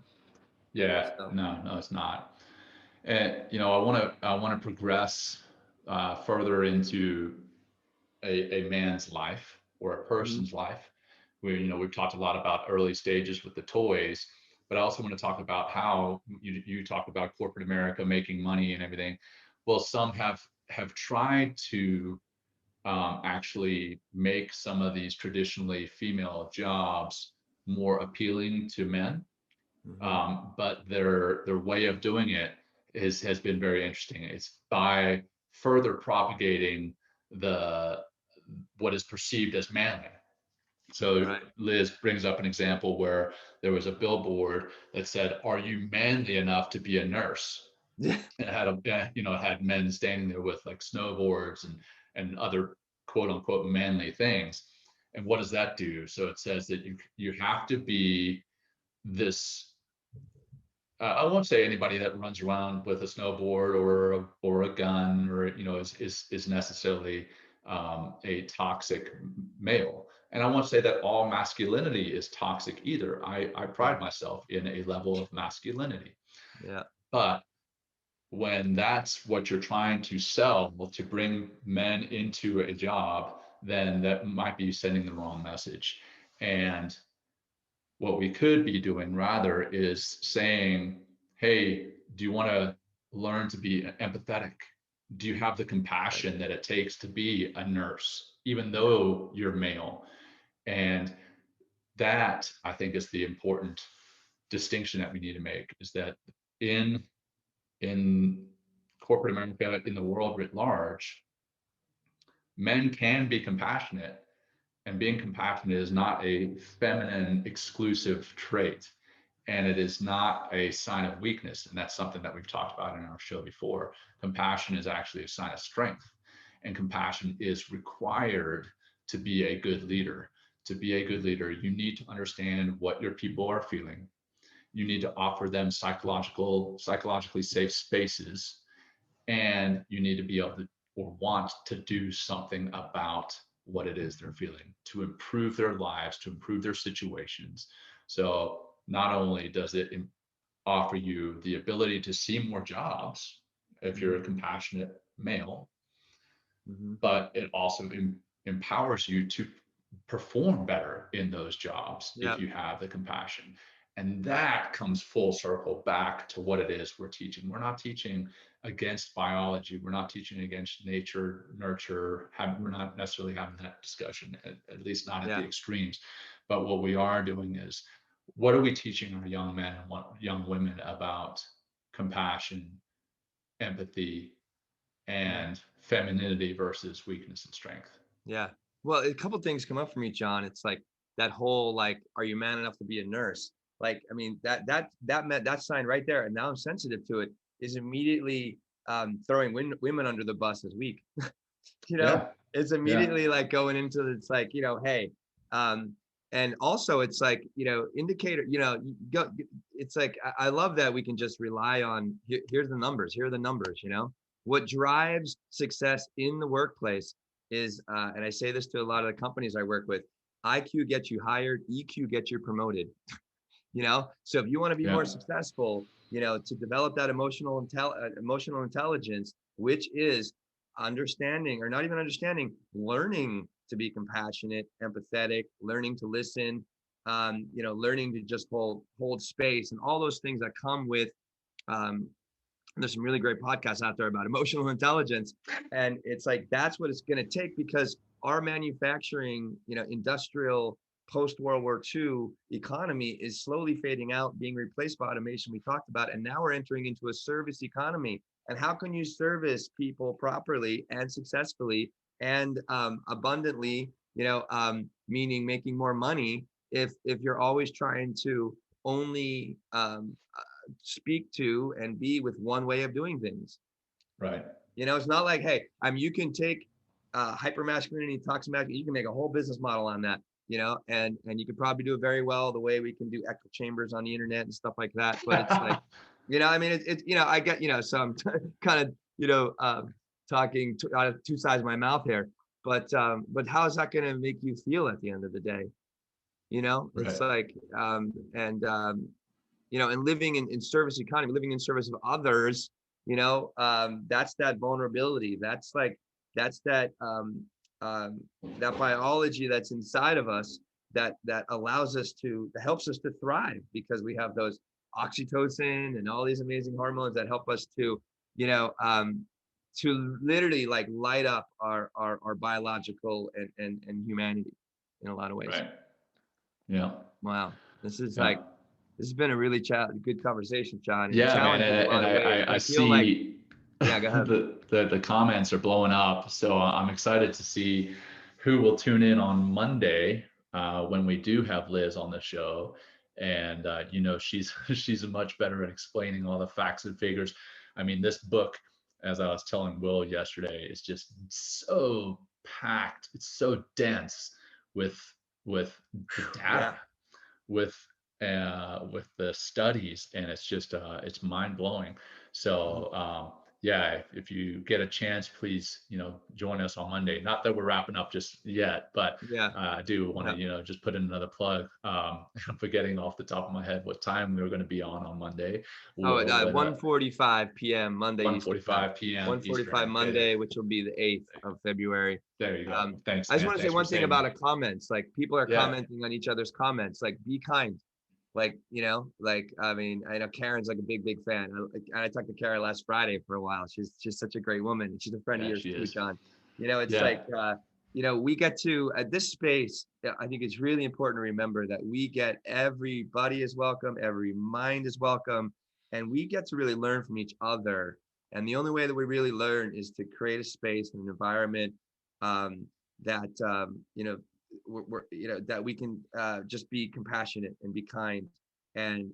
Yeah. So, No, it's not. And I want to progress further into a man's life or a mhm. person's life. We've talked a lot about early stages with the toys, but I also want to talk about how you talk about corporate America making money and everything. Well, some have tried to actually make some of these traditionally female jobs more appealing to men, Mhm. but their way of doing it has been very interesting. It's by further propagating the what is perceived as manly. So Right. Liz brings up an example where there was a billboard that said, "Are you manly enough to be a nurse?" Yeah. And it had it had men standing there with like snowboards and other quote unquote manly things. And what does that do? So it says that you have to be this I won't say anybody that runs around with a snowboard or a gun or is necessarily a toxic male. And I won't say that all masculinity is toxic either. I pride myself in a level of masculinity, Yeah. but when that's what you're trying to sell to bring men into a job, then that might be sending the wrong message. And what we could be doing rather is saying, hey, do you want to learn to be empathetic? Do you have the Right. compassion that it takes to be a nurse, even Yeah. though you're male? And that, I think, is the important distinction that we need to make, is that in in corporate America, in the world writ large, men can be compassionate, and being compassionate is not a feminine exclusive trait, and it is not a sign of weakness. And that's something that we've talked about in our show before. Compassion is actually a sign of strength, and compassion is required to be a good leader. To be a good leader, you need to understand what your people are feeling. You need to offer them psychologically safe spaces, and you need to be able to or want to do something about what it is they're feeling to improve their lives, to improve their situations. So not only does it offer you the ability to see more jobs if you're a compassionate male, Mhm. but it also empowers you to perform better in those jobs Yeah. if you have the compassion. And that comes full circle back to what it is we're teaching. We're not teaching against biology. We're not teaching against nature, nurture. We're not necessarily having that discussion, at least not at the Yeah. extremes. But what we are doing is, what are we teaching our young men and young women about compassion, empathy, Yeah. and femininity versus weakness and strength? Yeah. Well, a couple things come up for me, John. It's like that whole, like, are you man enough to be a nurse? Like, I mean, that sign right there, and now I'm sensitive to it, is immediately throwing women under the bus as weak. you know, Yeah, it's yeah, immediately like going into, it's like, hey, um, and also it's like, indicator, go, it's like, I love that we can just rely on, here's the numbers, here are the numbers, what drives success in the workplace is, and I say this to a lot of the companies I work with, IQ gets you hired, EQ gets you promoted. So if you want to be more yeah, successful, to develop that emotional intelligence, which is understanding, or not even understanding, learning to be compassionate, empathetic, learning to listen, learning to just hold space, and all those things that come with, um, there's some really great podcasts out there about emotional intelligence. And it's like, that's what it's going to take, because our manufacturing, industrial post World War II economy is slowly fading out, being replaced by automation, we talked about. And now we're entering into a service economy. And how can you service people properly and successfully and abundantly, meaning making more money, if you're always trying to only speak to and be with one way of doing things? right. It's not like, hey, you can take hyper masculinity, toxic masculinity. You can make a whole business model on that, you know, and you could probably do it very well the way we can do echo chambers on the internet and stuff like that. But it's like, you know, I mean, it's you know, I get, you know, so I'm kind of, you know, talking out of two sides of my mouth here. But how is that going to make you feel at the end of the day? You know, it's like, you know, and living in service economy, living in service of others, you know, that's that vulnerability. That's like, that's that that biology that's inside of us that allows us to, that helps us to thrive, because we have those oxytocin and all these amazing hormones that help us to, you know, to literally like light up our biological and humanity in a lot of ways. Right. Yeah. Wow. This is Yeah. like, this has been a really good conversation, John. And Yeah, man, challenging in a lot of ways. I feel like, see yeah, go ahead. the comments are blowing up. So I'm excited to see who will tune in on Monday when we do have Liz on the show. And you know, she's much better at explaining all the facts and figures. I mean, this book, as I was telling Will yesterday, is just so packed. It's so dense with the data, with the studies, and it's just it's mind blowing. So yeah, if you get a chance, please, you know, join us on Monday. Not that we're wrapping up just yet, but I do want to, you know, just put in another plug. I'm forgetting off the top of my head what time we were going to be on Monday. Oh, 1:45 p.m. Monday. 1:45 p.m. 1:45 Monday, which will be the 8th of February. There you go. Thanks. I just want to say one thing about comments. Like, people are commenting on each other's comments. Like, be kind. Like, you know, like, I mean, I know Karen's like a big fan. I talked to Karen last Friday for a while. She's such a great woman. She's a friend of yours too, John. You know, it's like, you know, we get to, at this space, I think it's really important to remember that we get, everybody is welcome, every mind is welcome, and we get to really learn from each other. And the only way that we really learn is to create a space and an environment that, you know, we're you know, that we can just be compassionate and be kind and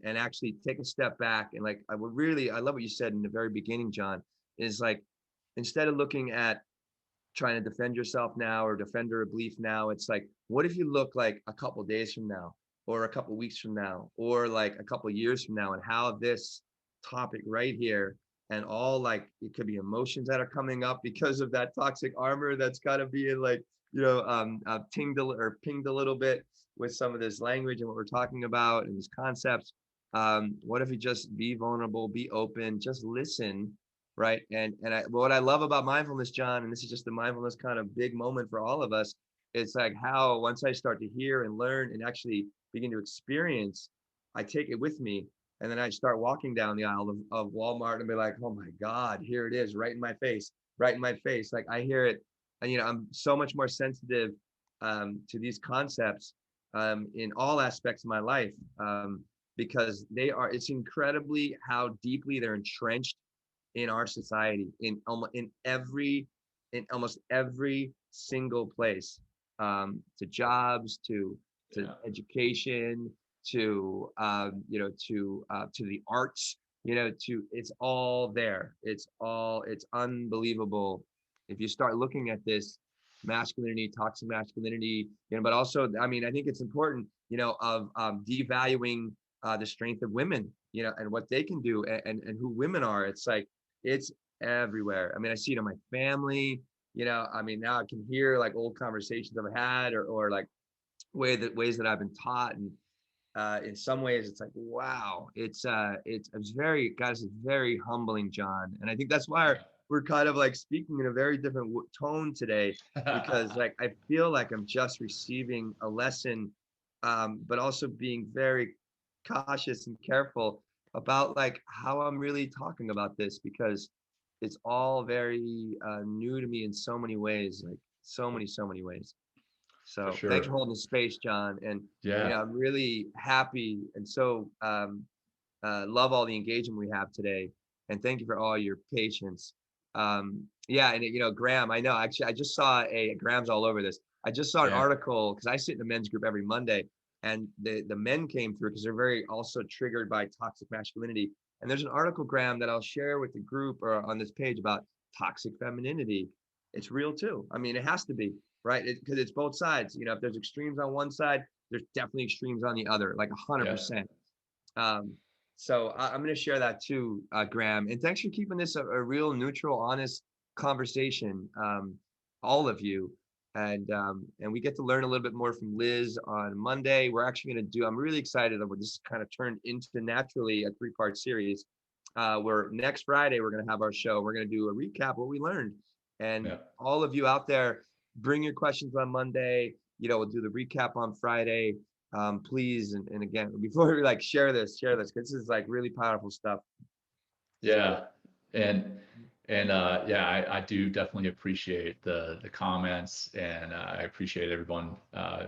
actually take a step back. And like, I love what you said in the very beginning, John, is like, instead of looking at trying to defend yourself now or defend your belief now, it's like, what if you look like a couple of days from now, or a couple of weeks from now, or like a couple of years from now, and how this topic right here, and all, like, it could be emotions that are coming up because of that toxic armor that's got to be like, you know, pinged a little bit with some of this language and what we're talking about and these concepts. What if you just be vulnerable, be open, just listen, right? And what I love about mindfulness, John, and this is just the mindfulness kind of big moment for all of us, it's like how once I start to hear and learn and actually begin to experience, I take it with me. And then I start walking down the aisle of Walmart and be like, oh my God, here it is, right in my face. Like, I hear it. And, you know, I'm so much more sensitive to these concepts in all aspects of my life, because it's incredibly how deeply they're entrenched in our society, in almost every single place, to jobs, to education, to you know, to the arts, you know, it's all there. It's unbelievable. If you start looking at this masculinity, toxic masculinity, you know, but also, I mean, I think it's important, you know, of devaluing the strength of women, you know, and what they can do, and who women are. It's like, it's everywhere. I mean, I see it in my family, you know, I mean, now I can hear like old conversations I've had, or like ways that I've been taught. And in some ways it's like, wow, it's very, guys, it's very humbling, John. And I think that's why we're kind of like speaking in a very different tone today, because like, I feel like I'm just receiving a lesson, but also being very cautious and careful about like how I'm really talking about this, because it's all very new to me in so many ways, like so many ways. So thanks for holding the space, John. And you know, I'm really happy and so love all the engagement we have today. And thank you for all your patience. Yeah, and you know, Graham, I know, actually, I just saw Graham's all over this. I just saw an article, because I sit in a men's group every Monday, and the men came through because they're very also triggered by toxic masculinity. And there's an article, Graham, that I'll share with the group or on this page about toxic femininity. it's real too. I mean, it has to be, right? Because it's both sides. You know, if there's extremes on one side, there's definitely extremes on the other, like 100%. So I'm going to share that too, Graham. And thanks for keeping this a real neutral, honest conversation, all of you. And we get to learn a little bit more from Liz on Monday. We're actually going to do, I'm really excited that this kind of turned into naturally a 3-part series where next Friday, we're going to have our show. We're going to do a recap of what we learned. And all of you out there, bring your questions on Monday. You know, we'll do the recap on Friday. Please. And again, before we like share this, because this is like really powerful stuff. Yeah. I do definitely appreciate the comments, and I appreciate everyone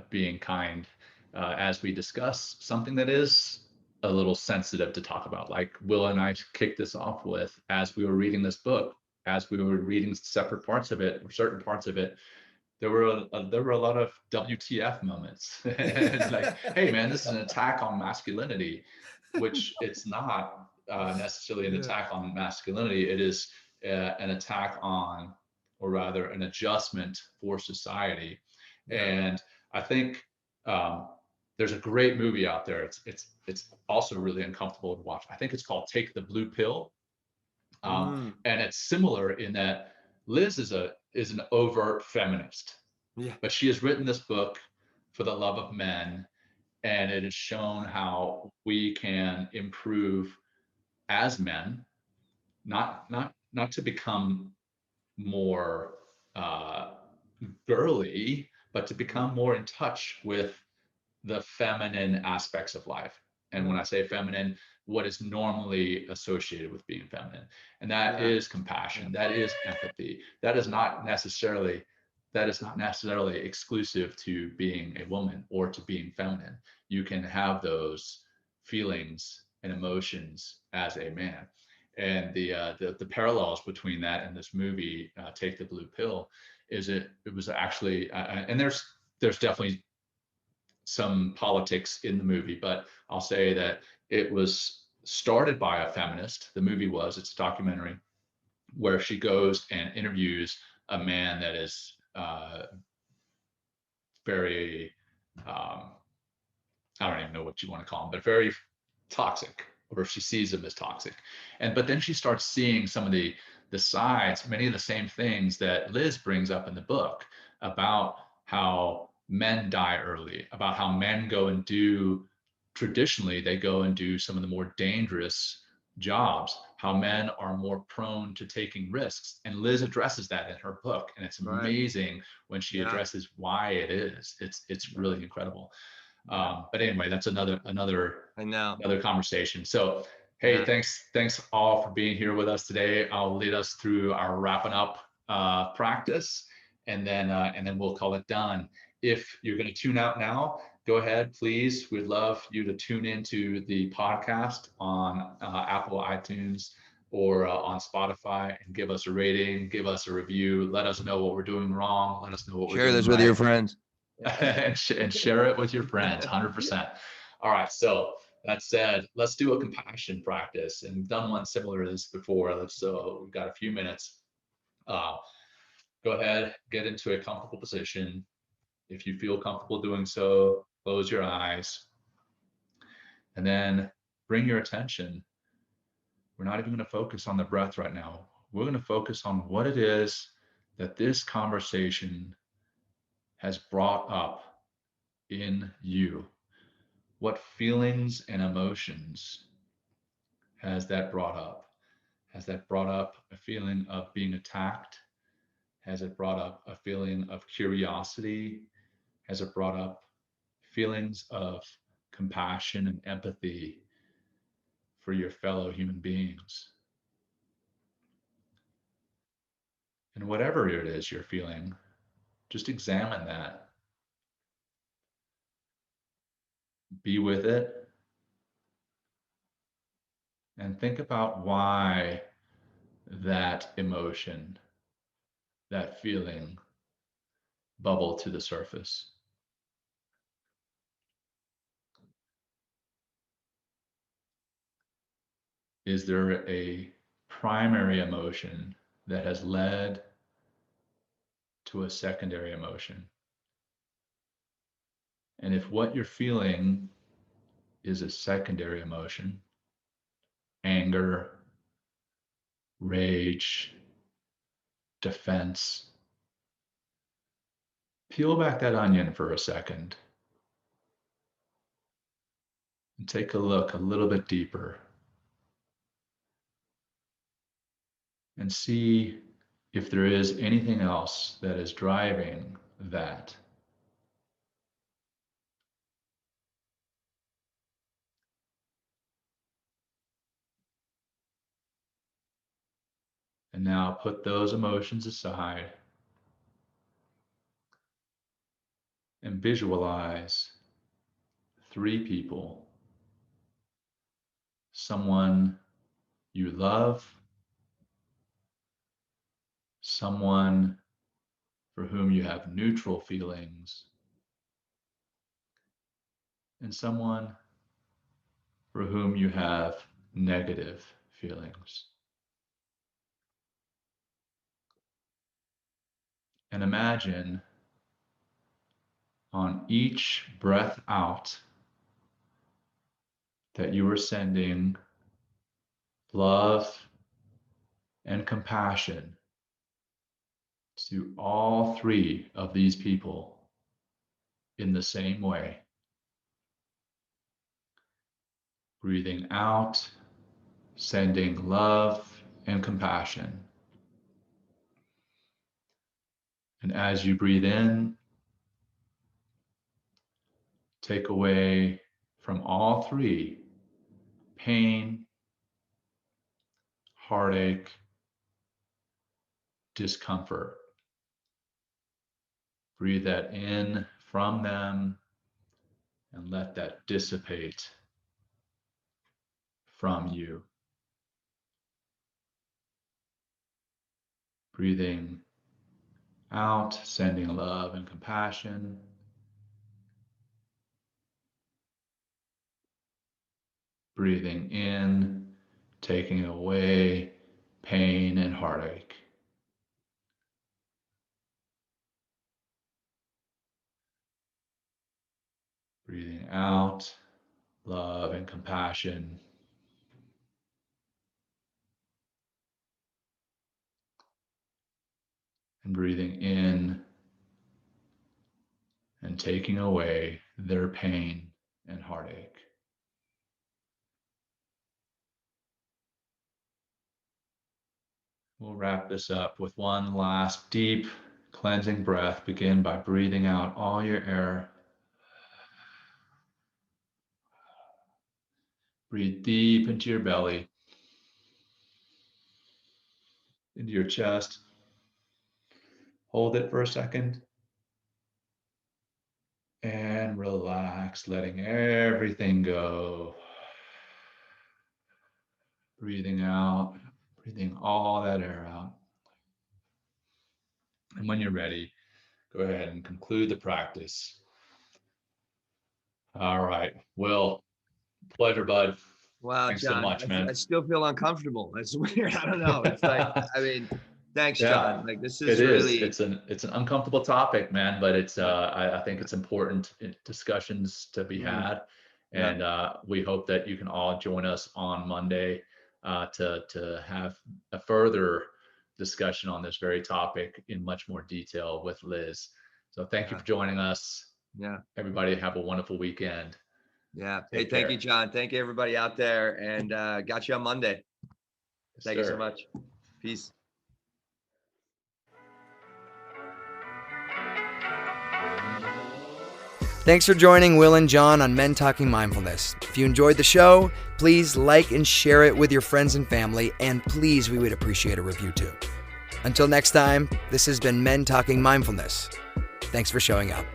being kind as we discuss something that is a little sensitive to talk about. Like Will and I kicked this off with, as we were reading this book, as we were reading separate parts of it, or certain parts of it, there were a lot of WTF moments. Like, hey man, this is an attack on masculinity, which it's not necessarily an attack on masculinity. It is an attack on, or rather an adjustment for society. And I think there's a great movie out there. It's also really uncomfortable to watch. I think it's called Take the Blue Pill. And it's similar in that Liz is an overt feminist, but she has written this book for the love of men, and it has shown how we can improve as men, not to become more girly, but to become more in touch with the feminine aspects of life. And when I say feminine, what is normally associated with being feminine, and that is compassion, that is empathy, that is not necessarily exclusive to being a woman or to being feminine. You can have those feelings and emotions as a man. And the parallels between that and this movie, Take the Blue Pill, is it was actually and there's definitely some politics in the movie, but I'll say that it was started by a feminist. The movie was, it's a documentary where she goes and interviews a man that is very, I don't even know what you want to call him, but very toxic, or she sees him as toxic. But then she starts seeing some of the sides, many of the same things that Liz brings up in the book about how men die early, about how men go and do, traditionally, they go and do some of the more dangerous jobs, how men are more prone to taking risks. And Liz addresses that in her book. And it's amazing when she addresses why it is. It's really incredible. But anyway, that's another conversation. So, hey, thanks all for being here with us today. I'll lead us through our wrapping up practice, and then we'll call it done. If you're going to tune out now, go ahead, please. We'd love you to tune into the podcast on Apple iTunes or on Spotify, and give us a rating, give us a review. Let us know what we're doing wrong. Let us know what we're doing right. Share this with your friends. and share it with your friends, 100%. All right, so that said, let's do a compassion practice. And we've done one similar to this before, so we've got a few minutes. Go ahead, get into a comfortable position. If you feel comfortable doing so, close your eyes. And then bring your attention. We're not even going to focus on the breath right now. We're going to focus on what it is that this conversation has brought up in you. What feelings and emotions has that brought up? Has that brought up a feeling of being attacked? Has it brought up a feeling of curiosity? Has it brought up feelings of compassion and empathy for your fellow human beings? And whatever it is you're feeling, just examine that. Be with it. And think about why that emotion, that feeling, bubbled to the surface. Is there a primary emotion that has led to a secondary emotion. And if what you're feeling is a secondary emotion, anger, rage, defense, peel back that onion for a second and take a look a little bit deeper and see if there is anything else that is driving that. And now put those emotions aside and visualize 3 people, someone you love, someone for whom you have neutral feelings, and someone for whom you have negative feelings. And imagine on each breath out that you are sending love and compassion to all 3 of these people in the same way. Breathing out, sending love and compassion. And as you breathe in, take away from all 3 pain, heartache, discomfort. Breathe that in from them and let that dissipate from you. Breathing out, sending love and compassion. Breathing in, taking away pain and heartache. Breathing out, love and compassion. And breathing in and taking away their pain and heartache. We'll wrap this up with one last deep cleansing breath. Begin by breathing out all your air. Breathe deep into your belly, into your chest. Hold it for a second. And relax, letting everything go. Breathing out, breathing all that air out. And when you're ready, go ahead and conclude the practice. All right. Will, pleasure, bud. Wow, Thanks John, so much, man. I still feel uncomfortable. It's weird. I don't know. It's like, I mean, thanks, Yeah, John. Like this is it really, is. It's an uncomfortable topic, man, but it's I think it's important discussions to be had. Yeah. And we hope that you can all join us on Monday to have a further discussion on this very topic in much more detail with Liz. So thank you for joining us. Yeah. Everybody have a wonderful weekend. Yeah. Take Hey, thank care. you, John. Thank you, everybody out there. And got you on Monday. Thank you so much. Peace. Thanks for joining Will and John on Men Talking Mindfulness. If you enjoyed the show, please like and share it with your friends and family, and please, we would appreciate a review too. Until next time, this has been Men Talking Mindfulness. Thanks for showing up.